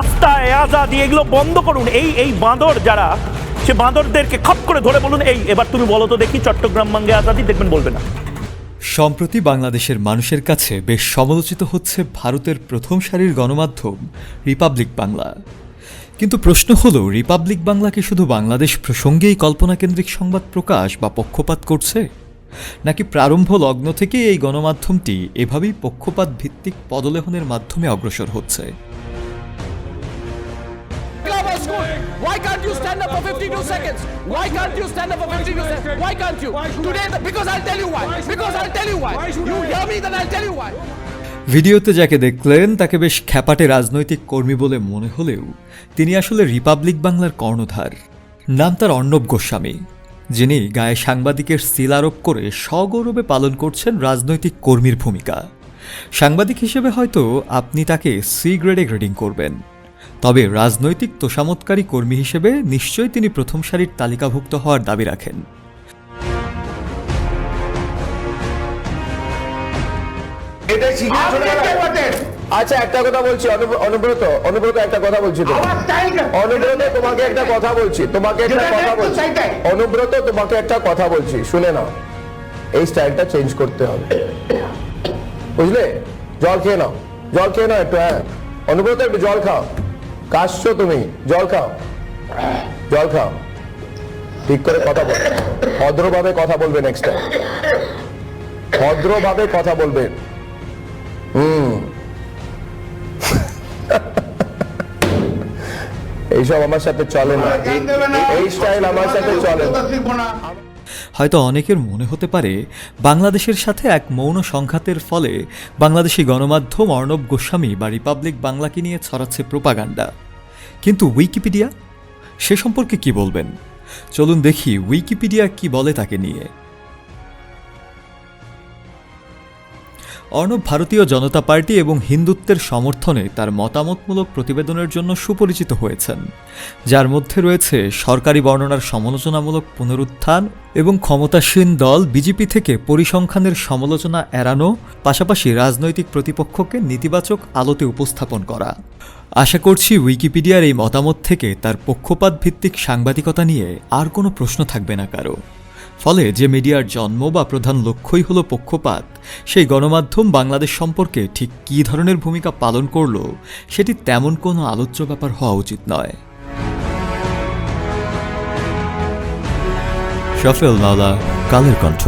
রাস্তায় আজাদি এগুলো বন্ধ করুন। এই বাঁদর যারা, সে বাঁদরদেরকে খপ করে ধরে বলুন, এই এবার তুমি বলো তো দেখি চট্টগ্রাম মাঙ্গে আজাদি, দেখবেন বলবে না। সম্প্রতি বাংলাদেশের মানুষের কাছে বেশ সমালোচিত হচ্ছে ভারতের প্রথম সারির গণমাধ্যম রিপাবলিক বাংলা। কিন্তু প্রশ্ন হলো, রিপাবলিক বাংলা কি শুধু বাংলাদেশ প্রসঙ্গেই কল্পনাকেন্দ্রিক সংবাদ প্রকাশ বা পক্ষপাত করছে, নাকি প্রারম্ভ লগ্ন থেকে এই গণমাধ্যমটি এভাবেই পক্ষপাত ভিত্তিক পদলেহনের মাধ্যমে অগ্রসর হচ্ছে? Why can't you stand up for 52 seconds? Why can't you stand up for 52 seconds? Why can't you? Today, because I'll tell you why. Because I'll tell you why. You hear me, then I'll tell you why. ভিডিওতে যাকে দেখলেন তাকে বেশ খ্যাপাটে রাজনৈতিক কর্মী বলে মনে হলেও তিনি আসলে রিপাবলিক বাংলার কর্ণধার। নাম তার অর্ণব গোস্বামী, যিনি গায়ে সাংবাদিকের সিল আরোপ করে সগৌরবে পালন করছেন রাজনৈতিক কর্মীর ভূমিকা। সাংবাদিক হিসেবে হয়তো আপনি তাকে সি গ্রেডে গ্রেডিং করবেন, তবে রাজনৈতিক তোষামতকারী কর্মী হিসেবে নিশ্চয়ই তিনি প্রথম সারির তালিকাভুক্ত হওয়ার দাবি রাখেন। আচ্ছা, একটা কথা বলছি অনুব্রত, একটা কথা বলছি, তোমাকে একটা কথা বলছি, অনুব্রত তোমাকে একটা কথা বলছি, শুনে নাও। এই স্টাইলটা চেঞ্জ করতে হবে, বুঝলে? জল খেয়ে নাও একটু। হ্যাঁ অনুব্রত, একটু জল খাও, কাশছো তুমি, জল খাও। ঠিক করে কথা বল, ভদ্রভাবে কথা বলবে, নেক্সট টাইম ভদ্রভাবে কথা বলবেন। এইসব আমার সাথে চলে না, এই স্টাইল আমার সাথে চলে না। হয়তো অনেকের মনে হতে পারে বাংলাদেশের সাথে এক মৌন সংঘাতের ফলে বাংলাদেশি গণমাধ্যম অর্ণব গোস্বামী বা রিপাবলিক বাংলাকে নিয়ে ছড়াচ্ছে প্রোপাগান্ডা। কিন্তু উইকিপিডিয়া, সে সম্পর্কে কি বলবেন? চলুন দেখি উইকিপিডিয়া কি বলে তাকে নিয়ে। অর্ণব ভারতীয় জনতা পার্টি এবং হিন্দুত্বের সমর্থনে তার মতামতমূলক প্রতিবেদনের জন্য সুপরিচিত হয়েছেন, যার মধ্যে রয়েছে সরকারি বর্ণনার সমালোচনামূলক পুনরুত্থান এবং ক্ষমতাসীন দল বিজেপি থেকে পরিসংখ্যানের সমালোচনা এড়ানো, পাশাপাশি রাজনৈতিক প্রতিপক্ষকে নেতিবাচক আলোতে উপস্থাপন করা। আশা করছি উইকিপিডিয়ার এই মতামত থেকে তার পক্ষপাত ভিত্তিক সাংবাদিকতা নিয়ে আর কোনো প্রশ্ন থাকবে না কারো। ফলে যে মিডিয়ার জন্ম বা প্রধান লক্ষ্যই হলো পক্ষপাত, সেই গণমাধ্যম বাংলাদেশ সম্পর্কে ঠিক কী ধরনের ভূমিকা পালন করল সেটি তেমন কোনো আলোচ্য ব্যাপার হওয়া উচিত নয়। শফিউল মাওলা, কালের কণ্ঠ।